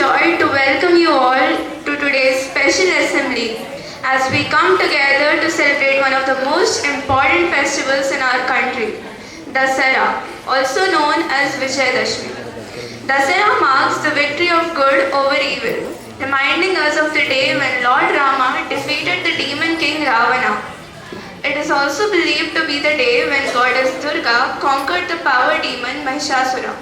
joy to welcome you all to today's special assembly as we come together to celebrate one of the most important festivals in our country, Dasara, also known as Vijayadashmi. Dasara marks the victory of good over evil, reminding us of the day when Lord Rama defeated the demon king Ravana. It is also believed to be the day when goddess Durga conquered the power demon Mahishasura.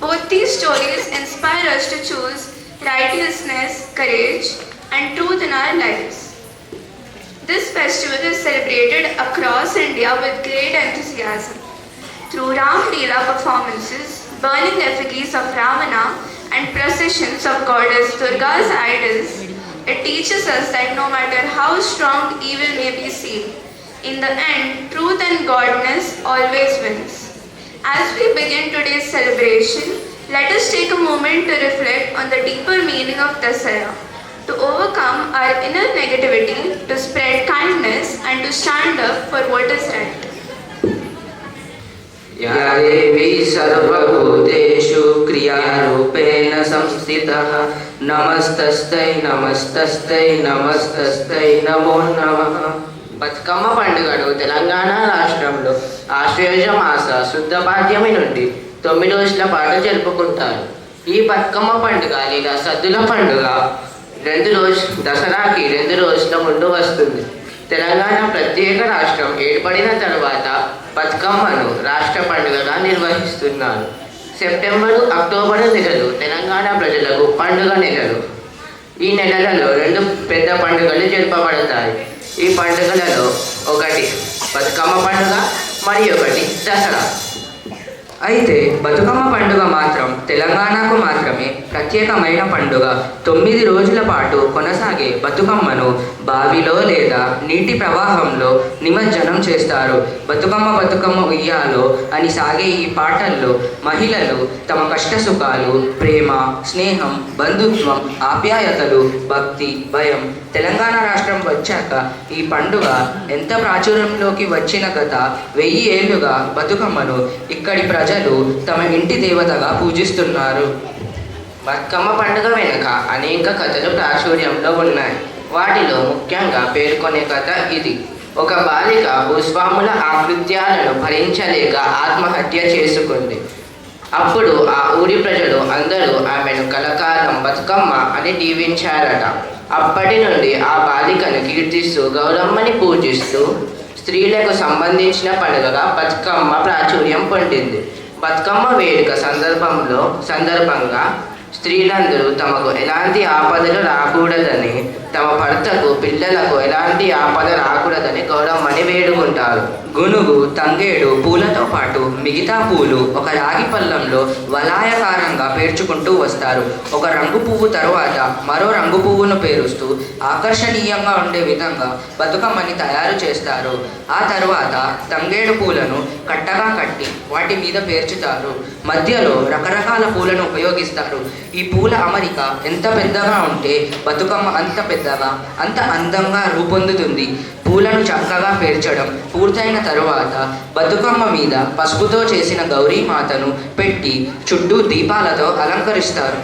Both these stories inspire us to choose righteousness, courage, and truth in our lives. This festival is celebrated across India with great enthusiasm. Through Ram Leela performances, burning effigies of Ravana, and processions of goddess Durga's idols, it teaches us that no matter how strong evil may be seen, in the end, truth and godness always wins. As we begin today's celebration, let us take a moment to reflect on the deeper meaning of Dasara, to overcome our inner negativity, to spread kindness, and to stand up for what is right. या देवी सर्वभूतेषु क्रियारूपेण संस्थितः नमस्तस्यै नमस्तस्यै नमस्तस्यै नमो नमः. బతుకమ్మ పండుగను తెలంగాణ రాష్ట్రంలో ఆశ్వయుజ మాస శుద్ధ పాడ్యమి నుండి 9 రోజుల పాటు జరుపుకుంటారు. ఈ బతుకమ్మ పండుగ లేదా సద్దుల పండుగ దసరాకి 2 రోజుల ముందు వస్తుంది. తెలంగాణ ప్రత్యేక రాష్ట్రం ఏర్పడిన తరువాత బతుకమ్మను రాష్ట్ర పండుగగా నిర్వహిస్తున్నారు. సెప్టెంబరు, అక్టోబరు నెలలు తెలంగాణ ప్రజలకు పండుగ నెలలు. ఈ నెలలలో 2 పెద్ద పండుగలు జరపబడతాయి. ఈ పండుగలలో ఒకటి బతుకమ్మ పండుగ, మరి ఒకటి దసరా. అయితే బతుకమ్మ పండుగ మాత్రం తెలంగాణకు మాత్రమే ప్రత్యేకమైన పండుగ. 9 రోజుల పాటు కొనసాగే బతుకమ్మను బావిలో లేదా నీటి ప్రవాహంలో నిమజ్జనం చేస్తారు. బతుకమ్మ బతుకమ్మ ఉయ్యాలో అని సాగే ఈ పాటల్లో మహిళలు తమ కష్ట సుఖాలు, ప్రేమ, స్నేహం, బంధుత్వం, ఆప్యాయతలు, భక్తి, భయం. తెలంగాణ రాష్ట్రం వచ్చాక ఈ పండుగ ఎంత ప్రాచుర్యంలోకి వచ్చిన గత 1000 ఏళ్లుగా బతుకమ్మను ఇక్కడి ప్రజలు తమ ఇంటి దేవతగా పూజిస్తున్నారు. బతుకమ్మ పండుగ వెనుక అనేక కథలు ప్రాచుర్యంలో ఉన్నాయి. వాటిలో ముఖ్యంగా పేర్కొనే కథ ఇది. ఒక బాలిక భూస్వాముల ఆకృత్యాలను భరించలేక ఆత్మహత్య చేసుకుంది. అప్పుడు ఆ ఊరి ప్రజలు అందరూ ఆమెను కలకాలం బతుకమ్మ అని దీవించారట. అప్పటి నుండి ఆ బాలికను కీర్తిస్తూ గౌరమ్మని పూజిస్తూ స్త్రీలకు సంబంధించిన పండుగగా బతుకమ్మ ప్రాచుర్యం పొందింది. బతుకమ్మ వేడుక సందర్భంగా స్త్రీలందరూ తమకు ఎలాంటి ఆపదలు రాకూడదని, తమ భర్తకు, పిల్లలకు ఎలాంటి ఆపద రాకూడదని గౌరమ్మని వేడుకుంటారు. గునుగు, తంగేడు పూలతో పాటు మిగతా పూలు ఒక రాగి పళ్ళంలో వలాయకారంగా పేర్చుకుంటూ వస్తారు. ఒక రంగు పువ్వు తరువాత మరో రంగు పువ్వును పేరుస్తూ ఆకర్షణీయంగా ఉండే విధంగా బతుకమ్మని తయారు చేస్తారు. ఆ తరువాత తంగేడు పూలను కట్టగా కట్టి వాటి మీద పేర్చుతారు. మధ్యలో రకరకాల పూలను ఉపయోగిస్తారు. ఈ పూల అమరిక ఎంత పెద్దగా ఉంటే బతుకమ్మ అంత పెద్దగా, అంత అందంగా రూపొందుతుంది. పూలను చక్కగా పేర్చడం పూర్తయిన తరువాత బతుకమ్మ మీద పసుపుతో చేసిన గౌరీమాతను పెట్టి చుట్టూ దీపాలతో అలంకరిస్తారు.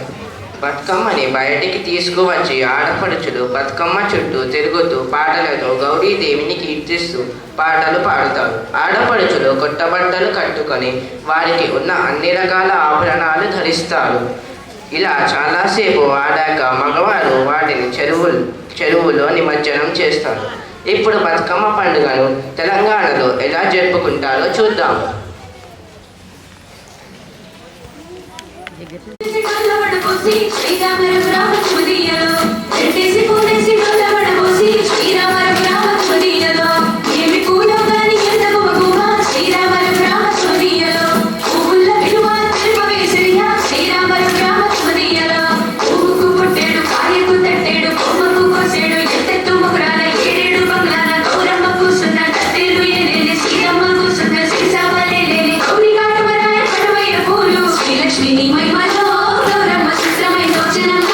బతుకమ్మని బయటికి తీసుకువచ్చి ఆడపడుచులు బతుకమ్మ చుట్టూ తిరుగుతూ పాటలతో గౌరీదేవిని కీర్తిస్తూ పాటలు పాడుతారు. ఆడపడుచులు కొత్త బట్టలు కట్టుకొని వారికి ఉన్న అన్ని రకాల ఆభరణాలు ధరిస్తారు. ఇలా చాలాసేపు ఆడాక మగవారు వాటిని చెరువులో నిమజ్జనం చేస్తారు. ఇప్పుడు బతుకమ్మ పండుగను తెలంగాణలో ఎలా జరుపుకుంటారో చూద్దాం. శ్రీలక్ష్మిని మహిమలో గౌరమ్మ చిత్రమై దోచనమ్మ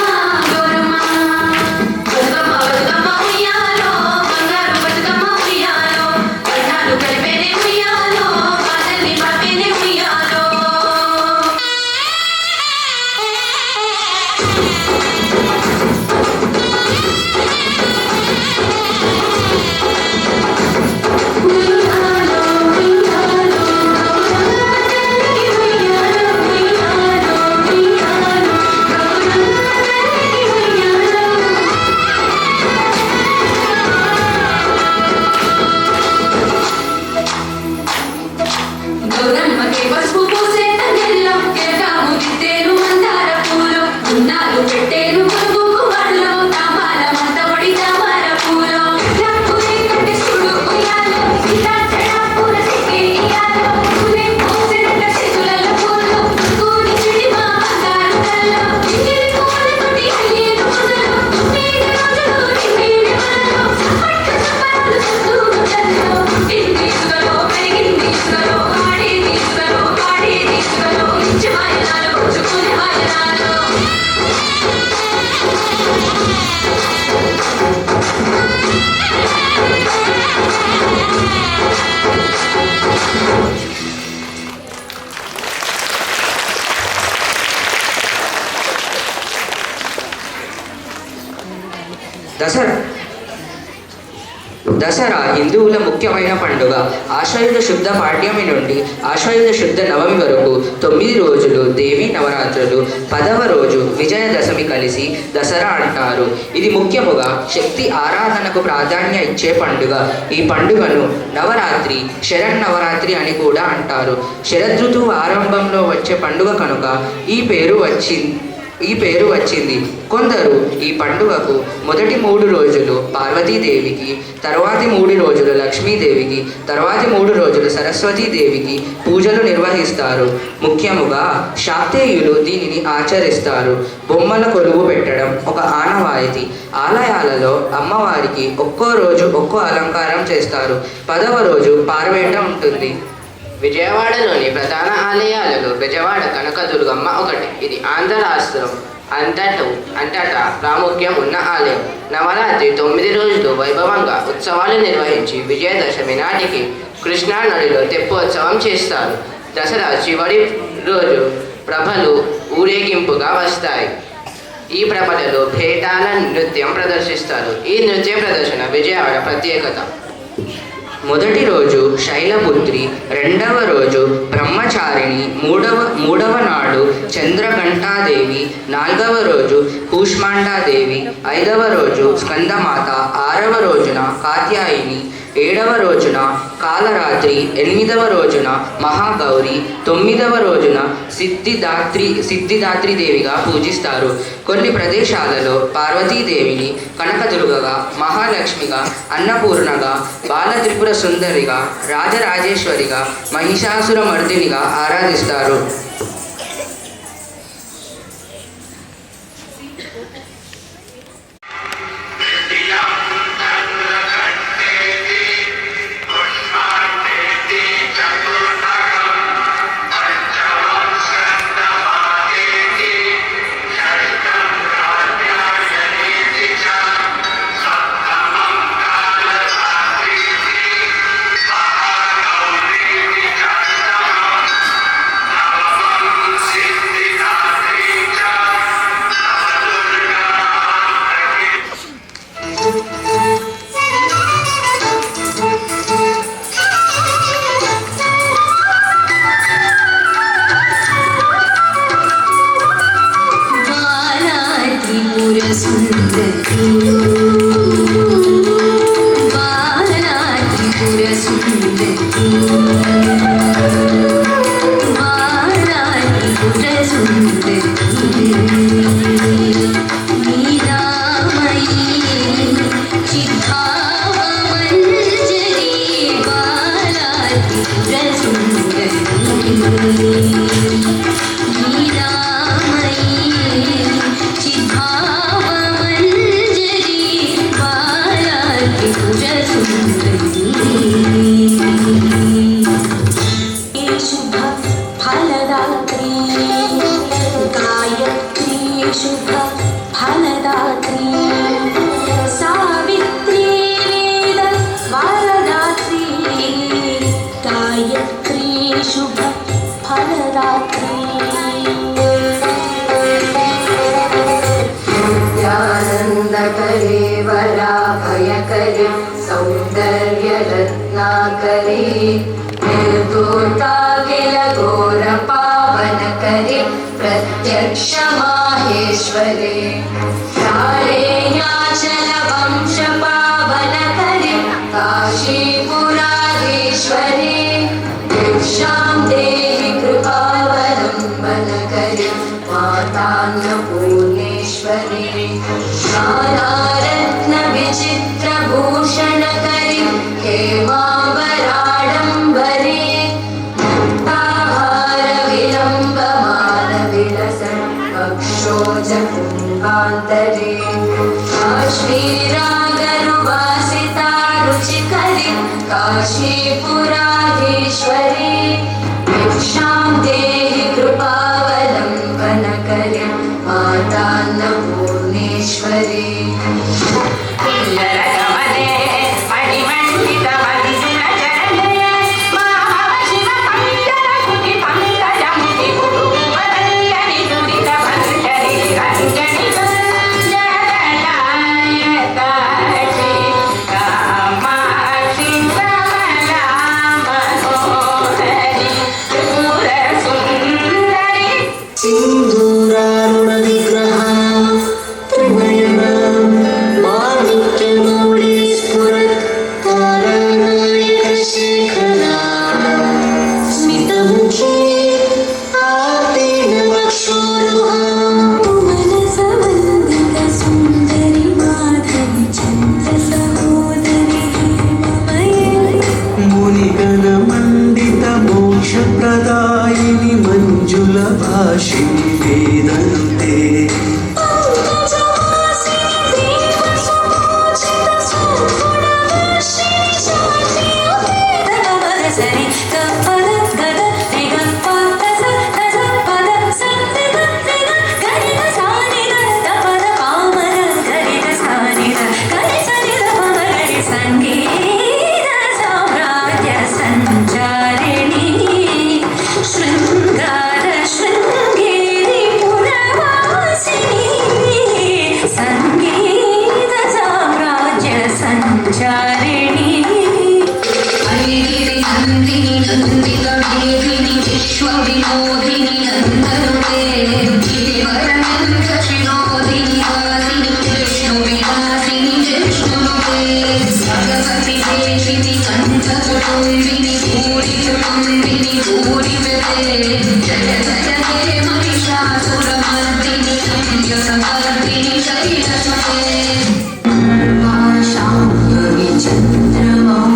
దసరా హిందువుల ముఖ్యమైన పండుగ. ఆశ్వయుజ శుద్ధ పాడ్యమి నుండి ఆశ్వయుజ శుద్ధ నవమి వరకు 9 రోజులు దేవీ నవరాత్రులు. 10వ రోజు విజయదశమి కలిసి దసరా అంటారు. ఇది ముఖ్యముగా శక్తి ఆరాధనకు ప్రాధాన్యం ఇచ్చే పండుగ. ఈ పండుగను నవరాత్రి, శరన్నవరాత్రి అని కూడా అంటారు. శరదృతువు ఆరంభంలో వచ్చే పండుగ కనుక ఈ పేరు వచ్చింది. కొందరు ఈ పండుగకు మొదటి 3 రోజులు పార్వతీదేవికి, తరువాతి 3 రోజులు లక్ష్మీదేవికి, తరువాతి 3 రోజులు సరస్వతీదేవికి పూజలు నిర్వహిస్తారు. ముఖ్యముగా శాక్తేయులు దీనిని ఆచరిస్తారు. బొమ్మల కొలువు పెట్టడం ఒక ఆనవాయితీ. ఆలయాలలో అమ్మవారికి ఒక్కో రోజు ఒక్కో అలంకారం చేస్తారు. 10వ రోజు పార్వేట ఉంటుంది. విజయవాడలోని ప్రధాన ఆలయాలలో బెజవాడ కనకదుర్గమ్మ ఒకటి. ఇది ఆంధ్ర రాష్ట్రం అంతటా ప్రాముఖ్యం ఉన్న ఆలయం. నవరాత్రి 9 రోజులు వైభవంగా ఉత్సవాలు నిర్వహించి విజయదశమి నాటికి కృష్ణా నదిలో తెప్పోత్సవం చేస్తారు. దసరా చివరి రోజు ప్రభలు ఊరేగింపుగా వస్తాయి. ఈ ప్రభలలో భేటాల నృత్యం ప్రదర్శిస్తారు. ఈ నృత్య ప్రదర్శన విజయవాడ ప్రత్యేకత. మొదటి రోజు శైలపుత్రి, 2వ రోజు బ్రహ్మచారిణి, మూడవ నాడు చంద్రఘంటాదేవి, 4వ రోజు కూష్మాండాదేవి, 5వ రోజు స్కందమాత, 6వ రోజున కాత్యాయిని, 7వ రోజున కాలరాత్రి, 8వ రోజున మహాగౌరి, 9వ రోజున సిద్ధిదాత్రి దేవిగా పూజిస్తారు. కొన్ని ప్రదేశాలలో పార్వతీదేవిని కనకదుర్గగా, మహాలక్ష్మిగా, అన్నపూర్ణగా, బాలత్రిపుర సుందరిగా, రాజరాజేశ్వరిగా, మహిషాసురమర్దినిగా ఆరాధిస్తారు. प्रत्यक्ष माहेश्वरे शालेयाचल वंश पावन करे काशीपुराधीश्वरे दीक्षां देहि कृपावलम्बन करे मातान्नपूर्णेश्वरे नानारत्न विचित्र भूषण करे हेमाम्बराडम्बरे कुम्भान्तरे काश्मीरागरुवासिता रुचिकरे काशीपुराधीश्वरे भिक्षां देहि कृपावलम्बन करे मातान्नपूर्णेश्वरे विनि भूरि विनि भूरि जय जय हे महिषासुरमर्दिनि यशमर्दिनि शैलसुते शाम्भवी चन्द्रमौलिरमणा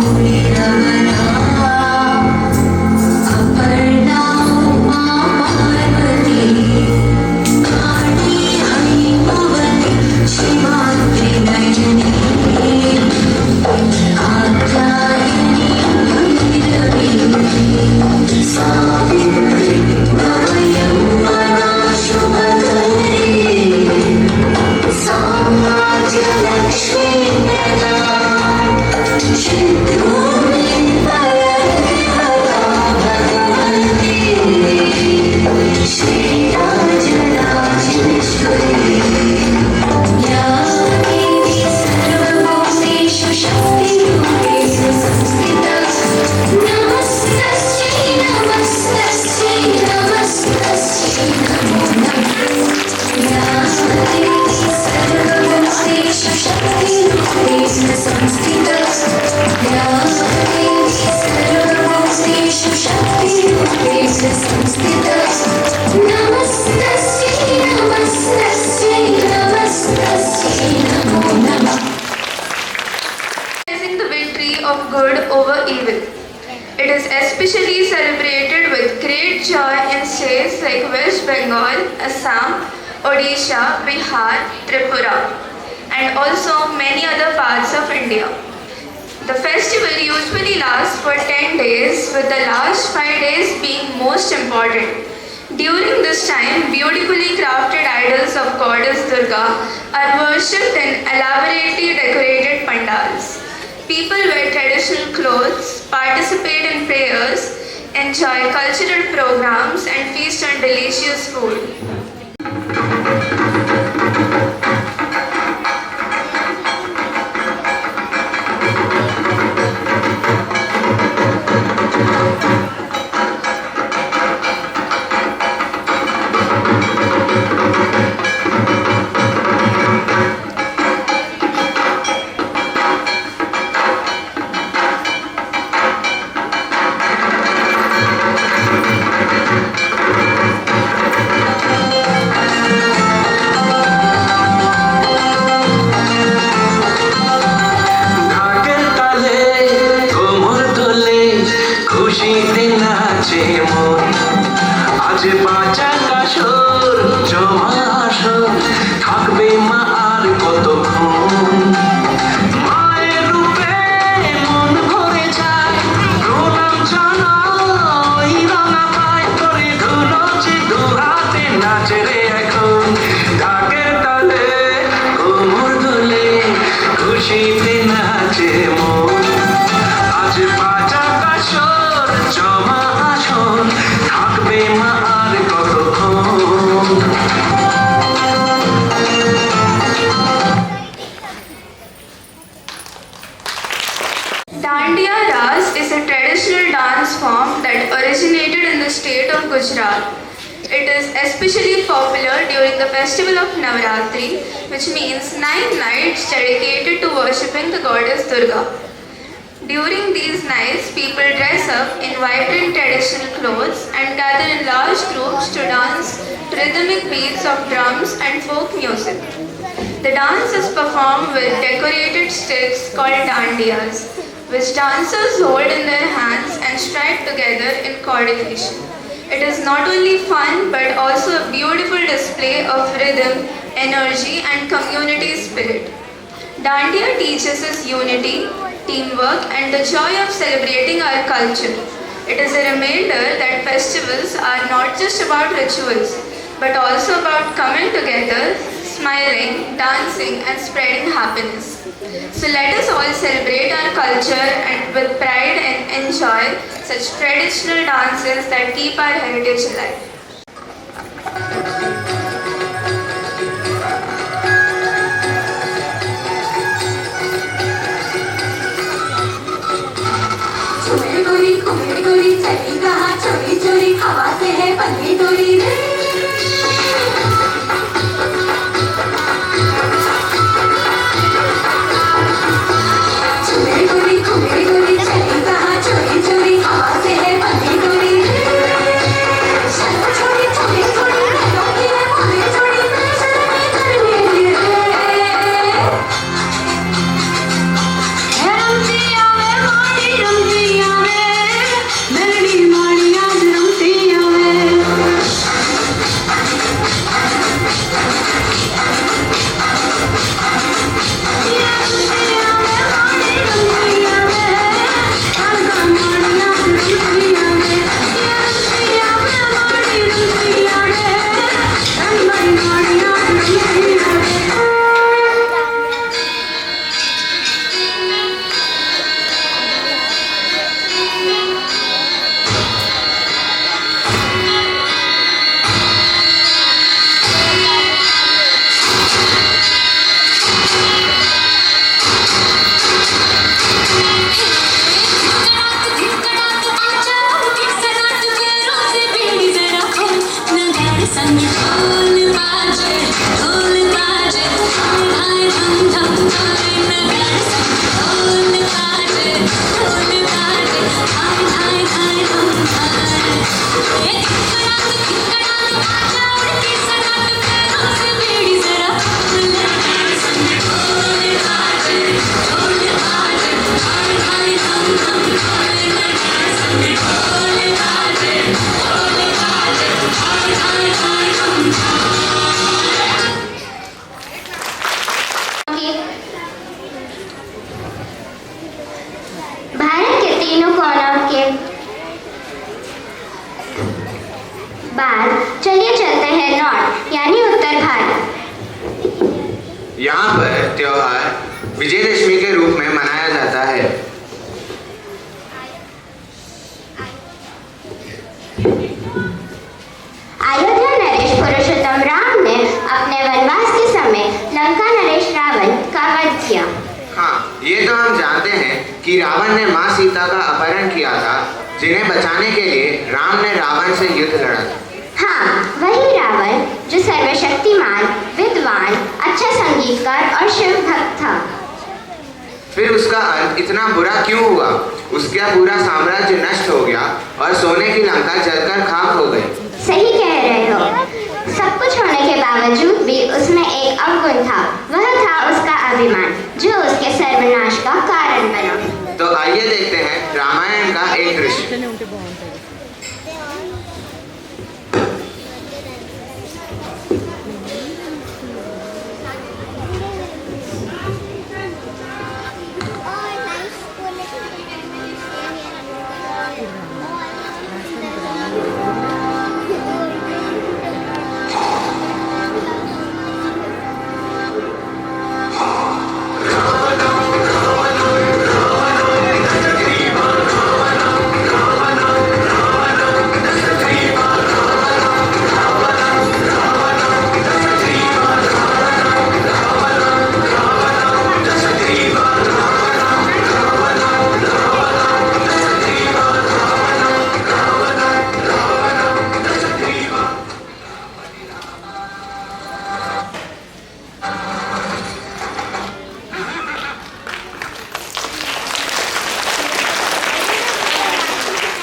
अपर्णा उमा पार्वती काली हैमवती शिवात्रि नयनी कात्यायनी भैरवी सावित्री नवयौवना शुभकरी साम्राज्यलक्ष्मी प्रदा चिद्रूपिणी परदेवता भगवती श्रीराजराजेश्वरी या देवी सर्वभूतेषु शक्तिरूपेषु संस्थिता नमस्तस्यै नमस्तस्यै नमस्तस्यै नमो नमः या देवी सर्वभूतेषु शक्तिरूपेषु संस्थिता या देवी सर्वभूतेषु शक्तिरूपेषु संस्थिता नमस्तस्यै नमस्तस्यै नमस्तस्यै नमो नमः Symbolizing the victory of good over evil. It is especially celebrated with great joy in states like West Bengal, Assam, Odisha, Bihar, Tripura, and also many other parts of India. The festival usually lasts for 10 days, with the last 5 days being most important. During this time, beautifully crafted idols of goddess Durga are worshipped in elaborately decorated pandals. People wear traditional clothes, participate in prayers, enjoy cultural programs, and feast on delicious food. ঢাকের তালে কোমর দোলে খুশিতে নাচে মন আজ বাঁচা কাশর জমা আসর থাকবে মা আর কতক্ষণ মায়ের রূপে মন ভরে যায় প্রণাম জানাই রাঙা পায় তোরে ধুলোছে দু হাতে নাচে রে এখন ঢাকের তালে কোমর দোলে খুশিতে নাচে মন আজ বাঁচা কাশর জমা আসর থাকবে মা আর কতক্ষণ Dandiya Ras is a traditional dance form that originated in the state of Gujarat. It is especially popular during the festival of Navratri, which means 9 nights dedicated to worshipping the goddess Durga. During these nights, people dress up in vibrant traditional clothes and gather in large groups to dance to rhythmic beats of drums and folk music. The dance is performed with decorated sticks called dandiyas, which dancers hold in their hands and strike together in coordination. It is not only fun but also a beautiful display of rhythm, energy, and community spirit. Dandiya teaches us unity, teamwork, and the joy of celebrating our culture. It is a reminder that festivals are not just about rituals, but also about coming together, smiling, dancing, and spreading happiness. So let us all celebrate our culture and with pride and enjoy such traditional dances that keep our heritage alive. घुमेड़ गोरी चली कहाँ चोरी चोरी हवा से है पन्नी डोरी रे घुमेड़ गोरी चली कहाँ चोरी चोरी यहाँ पर त्योहार विजयदशमी के रूप में मनाया जाता है। अयोध्या नरेश पुरुषोत्तम राम ने अपने वनवास के समय लंका नरेश रावण का वध किया। हाँ, ये तो हम जानते हैं कि रावण ने माँ सीता का अपहरण किया था, जिन्हें बचाने के लिए राम ने रावण से युद्ध लड़ा था। हाँ, वही रावण जो सर्वशक्तिमान, विद्वान, अच्छा संगीतकार और शिव भक्त था। फिर उसका अंत इतना बुरा क्यों हुआ? उसका पूरा साम्राज्य नष्ट हो गया और सोने की लंका जलकर खाक हो गई। सही कह रहे हो। सब कुछ होने के बावजूद भी उसमें एक अवगुण था। वह था उसका अभिमान, जो उसके सर्वनाश का कारण बना। तो आइए देखते हैं रामायण का एक दृश्य।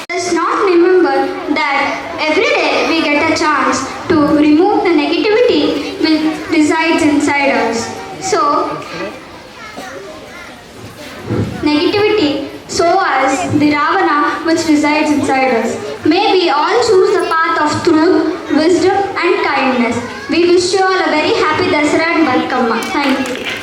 Let's not remember that every day we get a chance to remove the negativity which resides inside us. So, negativity, so as the Ravana which resides inside us. May we all choose the path of truth, wisdom and kindness. We wish you all a very happy Dasara and Balkamma. Thank you.